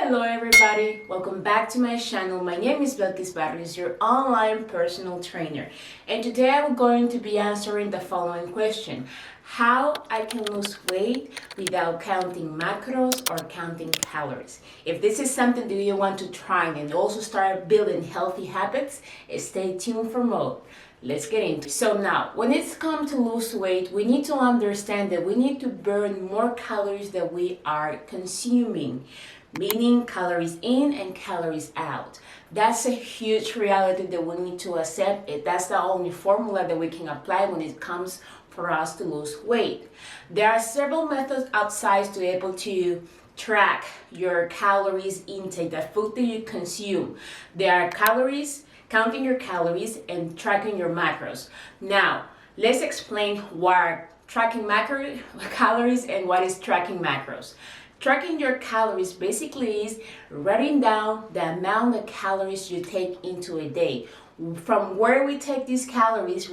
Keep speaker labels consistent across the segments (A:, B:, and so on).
A: Hello everybody, welcome back to my channel. My name is Belkis Barrios, your online personal trainer, and today I'm going to be answering the following question: how I can lose weight without counting macros or counting calories. If this is something that you want to try and also start building healthy habits, stay tuned for more. Let's get into it. So now, when it's come to lose weight, we need to understand that we need to burn more calories than we are consuming, meaning calories in and calories out. That's a huge reality that we need to accept. That's the only formula that we can apply when it comes for us to lose weight. There are several methods outside to be able to track your calories intake, the food that you consume. There are counting your calories and tracking your macros. Now, let's explain what tracking calories and what is tracking macros. Tracking your calories basically is writing down the amount of calories you take into a day. From where we take these calories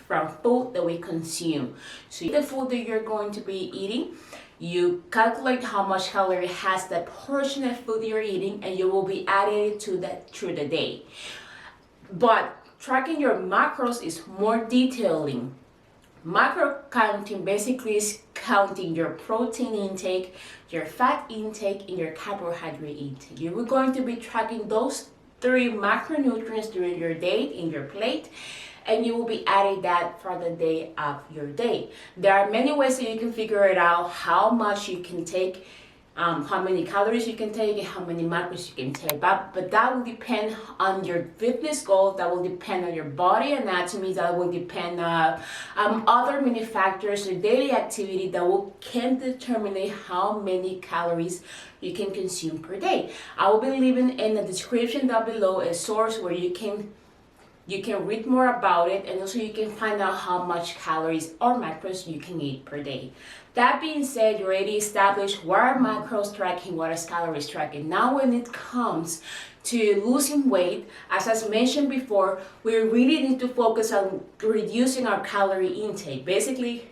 A: from food that we consume. So the food that you're going to be eating, you calculate how much calorie has that portion of food you're eating, and you will be adding it to that through the day. But tracking your macros is more detailing. Macro counting basically is counting your protein intake, your fat intake, and your carbohydrate intake. You're going to be tracking those 3 macronutrients during your day in your plate, and you will be adding that for the day of your day. There are many ways that you can figure it out, how much you can take, how many calories you can take, and how many macros you can take. But that will depend on your fitness goals, that will depend on your body anatomy, that will depend on other many factors, your daily activity that can determine how many calories you can consume per day. I will be leaving in the description down below a source where you can read more about it, and also you can find out how much calories or macros you can eat per day. That being said, you already established what are macros tracking, what is calories tracking. Now when it comes to losing weight, as I mentioned before, we really need to focus on reducing our calorie intake. Basically,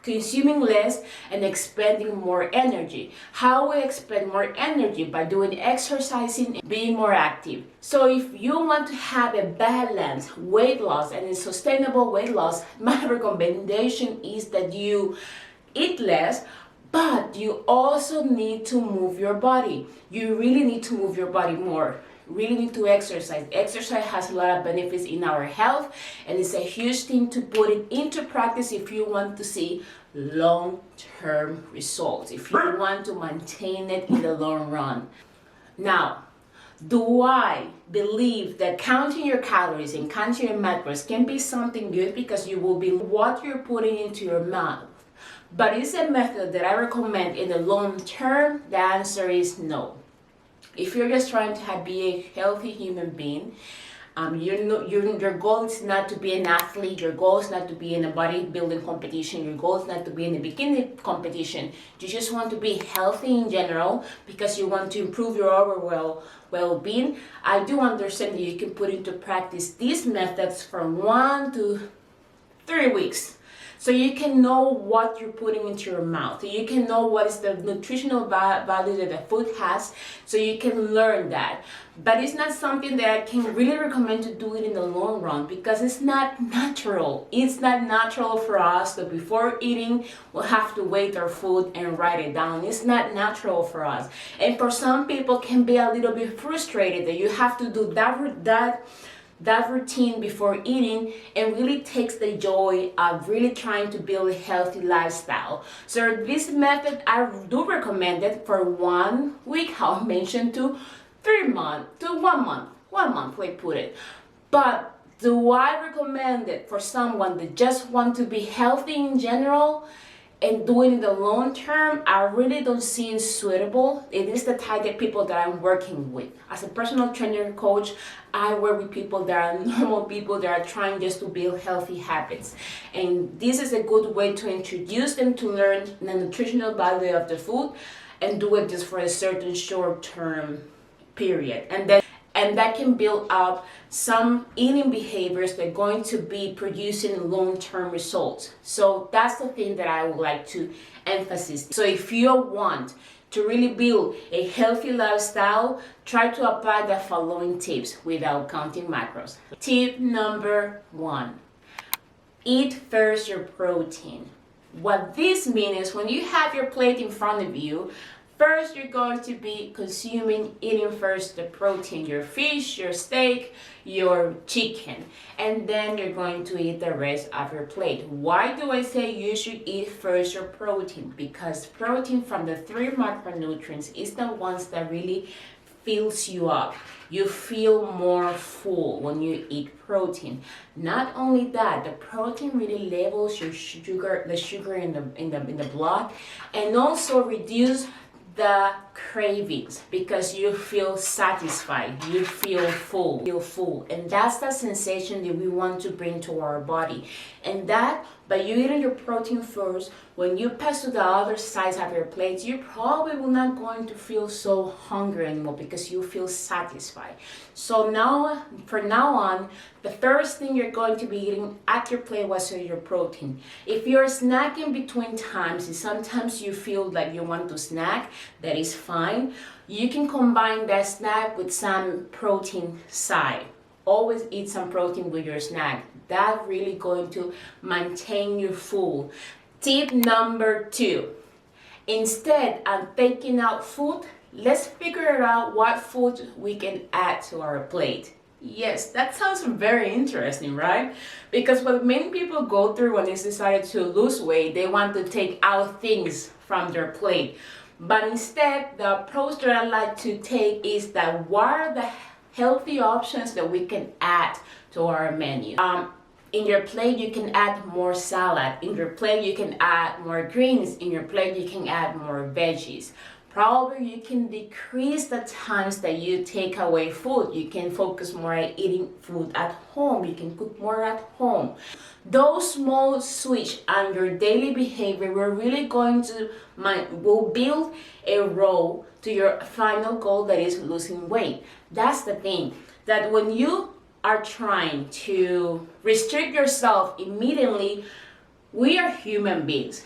A: consuming less and expending more energy. How we expend more energy? By doing exercising and being more active. So if you want to have a balanced weight loss and a sustainable weight loss, my recommendation is that you eat less, but you also need to move your body. You really need to move your body more. Really need to exercise. Exercise has a lot of benefits in our health, and it's a huge thing to put it into practice if you want to see long-term results, if you want to maintain it in the long run. Now, do I believe that counting your calories and counting your macros can be something good because you will be what you're putting into your mouth? But is a method that I recommend in the long term? The answer is no. If you're just trying to be a healthy human being, your goal is not to be an athlete, your goal is not to be in a bodybuilding competition, your goal is not to be in a bikini competition. You just want to be healthy in general because you want to improve your overall well-being. I do understand that you can put into practice these methods from 1 to 3 weeks. So you can know what you're putting into your mouth. You can know what is the nutritional value that the food has, so you can learn that. But it's not something that I can really recommend to do it in the long run because it's not natural. It's not natural for us that before eating, we'll have to weigh our food and write it down. It's not natural for us. And for some people, can be a little bit frustrated that you have to do that routine before eating, and really takes the joy of really trying to build a healthy lifestyle. So this method, I do recommend it for 1 week, how I mentioned, to 1 month, we put it. But do I recommend it for someone that just want to be healthy in general and doing it in the long term? I really don't see it suitable. It is the type of people that I'm working with. As a personal trainer coach, I work with people that are normal people that are trying just to build healthy habits. And this is a good way to introduce them to learn the nutritional value of the food and do it just for a certain short-term period. And that can build up some eating behaviors that are going to be producing long-term results. So that's the thing that I would like to emphasize. So if you want to really build a healthy lifestyle, try to apply the following tips without counting macros. Tip number 1, eat first your protein. What this means is when you have your plate in front of you, first you're going to be eating first the protein, your fish, your steak, your chicken, and then you're going to eat the rest of your plate. Why do I say you should eat first your protein? Because protein from the 3 macronutrients is the ones that really fills you up. You feel more full when you eat protein. Not only that, the protein really levels your sugar, the sugar in the blood, and also reduce the cravings because you feel satisfied, you feel full, and that's the sensation that we want to bring to our body. And that by you eating your protein first, when you pass to the other sides of your plate, you probably will not going to feel so hungry anymore because you feel satisfied. So now, from now on, the first thing you're going to be eating at your plate was your protein. If you're snacking between times, and sometimes you feel like you want to snack, that is fine. You can combine that snack with some protein side. Always eat some protein with your snack. That's really going to maintain you full. Tip number 2, instead of taking out food, let's figure out what food we can add to our plate. Yes, that sounds very interesting, right? Because what many people go through when they decided to lose weight, they want to take out things from their plate. But instead, the approach that I like to take is that what are the healthy options that we can add to our menu. In your plate, you can add more salad. In your plate, you can add more greens. In your plate, you can add more veggies. Probably you can decrease the times that you take away food. You can focus more on eating food at home. You can cook more at home. Those small switch on your daily behavior will really going to will build a role to your final goal, that is losing weight. That's the thing, that when you are trying to restrict yourself immediately, we are human beings.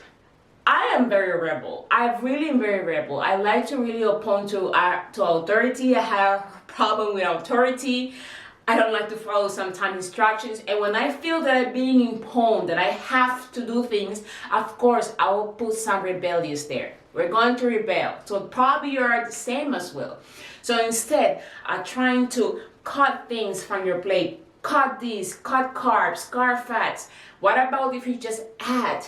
A: I am very rebel. I really am very rebel. I like to really oppose to authority. I have a problem with authority. I don't like to follow sometimes instructions. And when I feel that I'm being imposed, that I have to do things, of course, I will put some rebellious there. We're going to rebel. So probably you are the same as well. So instead, trying to cut things from your plate. Cut these, cut carbs, cut fats. What about if you just add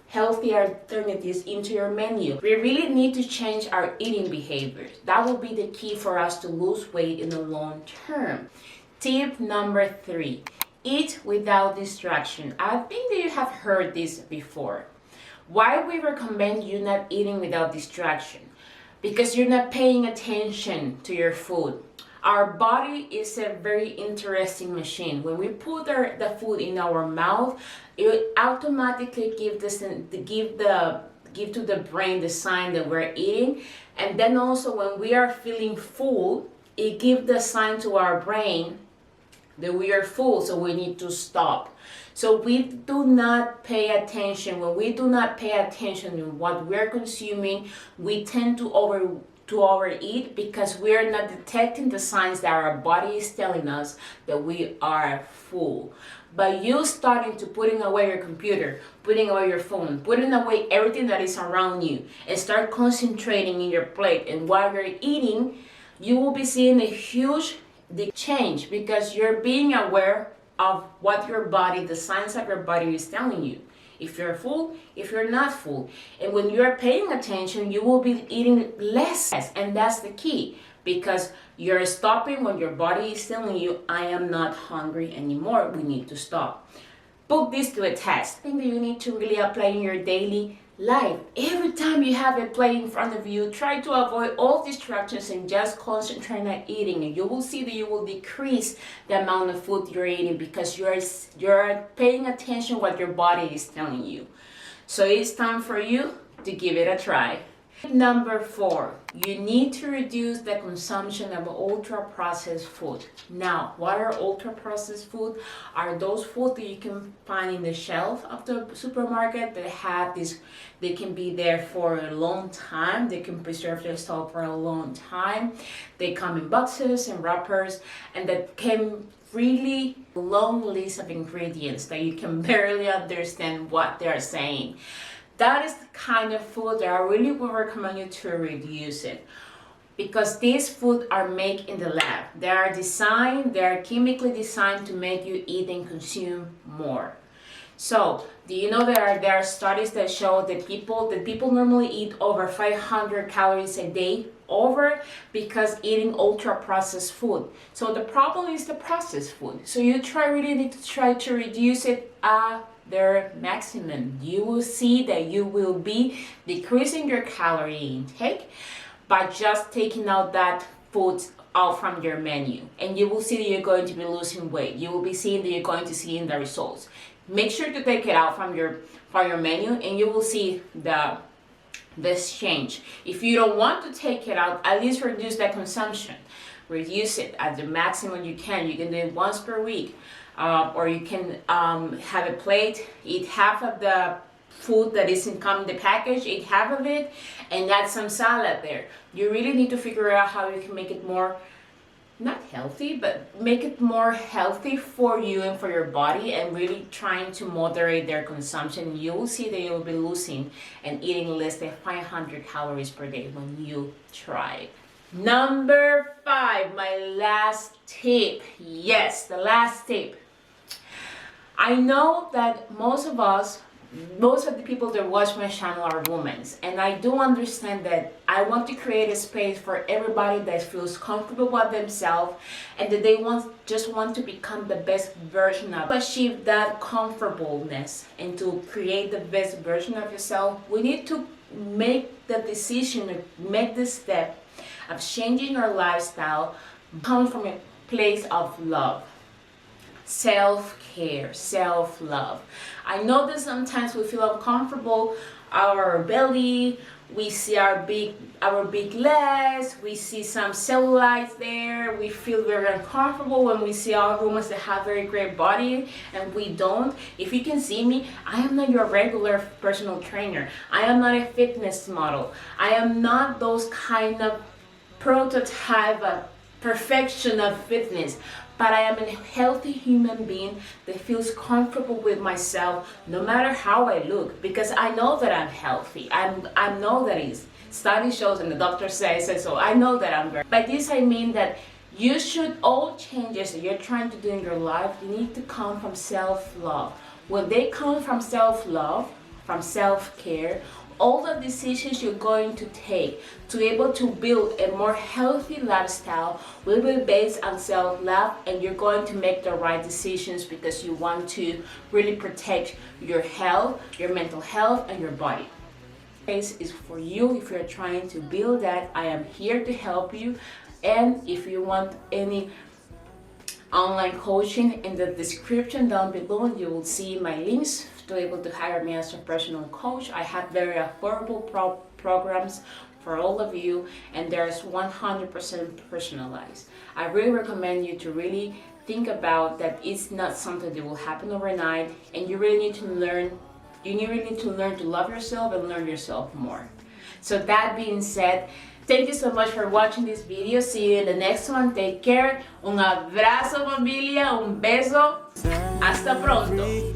A: healthy alternatives into your menu? We really need to change our eating behaviors. That will be the key for us to lose weight in the long term. Tip number 3, eat without distraction. I think that you have heard this before. Why we recommend you not eating without distraction? Because you're not paying attention to your food. Our body is a very interesting machine. When we put the food in our mouth, it automatically give to the brain the sign that we're eating. And then also when we are feeling full, it gives the sign to our brain that we are full, so we need to stop. So we do not pay attention. When we do not pay attention to what we're consuming, we tend to overeat because we're not detecting the signs that our body is telling us that we are full. By you starting to putting away your computer, putting away your phone, putting away everything that is around you, and start concentrating in your plate and while you're eating, you will be seeing a huge change because you're being aware of what your body, the signs of your body is telling you. If you're full, if you're not full. And when you're paying attention, you will be eating less. And that's the key, because you're stopping when your body is telling you, I am not hungry anymore, we need to stop. Put this to a test. I think that you need to really apply in your daily life. Every time you have a plate in front of you, try to avoid all distractions and just concentrate on eating, and you will see that you will decrease the amount of food you're eating because you're paying attention what your body is telling you. So it's time for you to give it a try. Number 4, you need to reduce the consumption of ultra-processed food. Now, what are ultra-processed food? Are those food that you can find in the shelf of the supermarket that have this, they can be there for a long time, they can preserve their stuff for a long time, they come in boxes and wrappers, and that can really long list of ingredients that you can barely understand what they're saying. That is the kind of food that I really would recommend you to reduce it, because these food are made in the lab. They are chemically designed to make you eat and consume more. So, do you know there are studies that show that people normally eat over 500 calories a day over because eating ultra processed food. So the problem is the processed food. So you really need to try to reduce it their maximum. You will see that you will be decreasing your calorie intake by just taking out that food out from your menu, and you will see that you're going to be losing weight. You will be seeing that you're going to see the results. Make sure to take it out from your menu, and you will see this change. If you don't want to take it out, at least reduce that consumption. Reduce it at the maximum you can. You can do it once per week. Or you can have a plate, eat half of the food that isn't come in the package, eat half of it, and add some salad there. You really need to figure out how you can make it more, not healthy, but make it more healthy for you and for your body, and really trying to moderate their consumption. You will see that you will be losing and eating less than 500 calories per day when you try it. Number 5, my last tip. Yes, the last tip. I know that most of the people that watch my channel are women, and I do understand that I want to create a space for everybody that feels comfortable with themselves and that they just want to become the best version of, achieve that comfortableness and to create the best version of yourself. We need to make the decision, make the step of changing our lifestyle, come from a place of love. Self-care, self-love. I know that sometimes we feel uncomfortable, our belly, we see our big legs, we see some cellulite there, we feel very uncomfortable when we see our women that have very great body and we don't. If you can see me, I am not your regular personal trainer. I am not a fitness model. I am not those kind of prototype of perfection of fitness. But I am a healthy human being that feels comfortable with myself no matter how I look, because I know that I'm healthy. I know that is. Study shows and the doctor says it, so I know that I'm very. By this I mean that you should, all changes that you're trying to do in your life, you need to come from self-love. When they come from self-love, from self-care, all the decisions you're going to take to be able to build a more healthy lifestyle will be based on self-love, and you're going to make the right decisions because you want to really protect your health, your mental health, and your body. This is for you. If you're trying to build that, I am here to help you. And if you want any online coaching, in the description down below you will see my links to be able to hire me as a personal coach. I have very affordable programs for all of you, and there's 100% personalized. I really recommend you to really think about that. It's not something that will happen overnight, and you really need to learn. You really need to learn to love yourself and learn yourself more. So that being said, thank you so much for watching this video. See you in the next one. Take care. Un abrazo, familia. Un beso. Hasta pronto.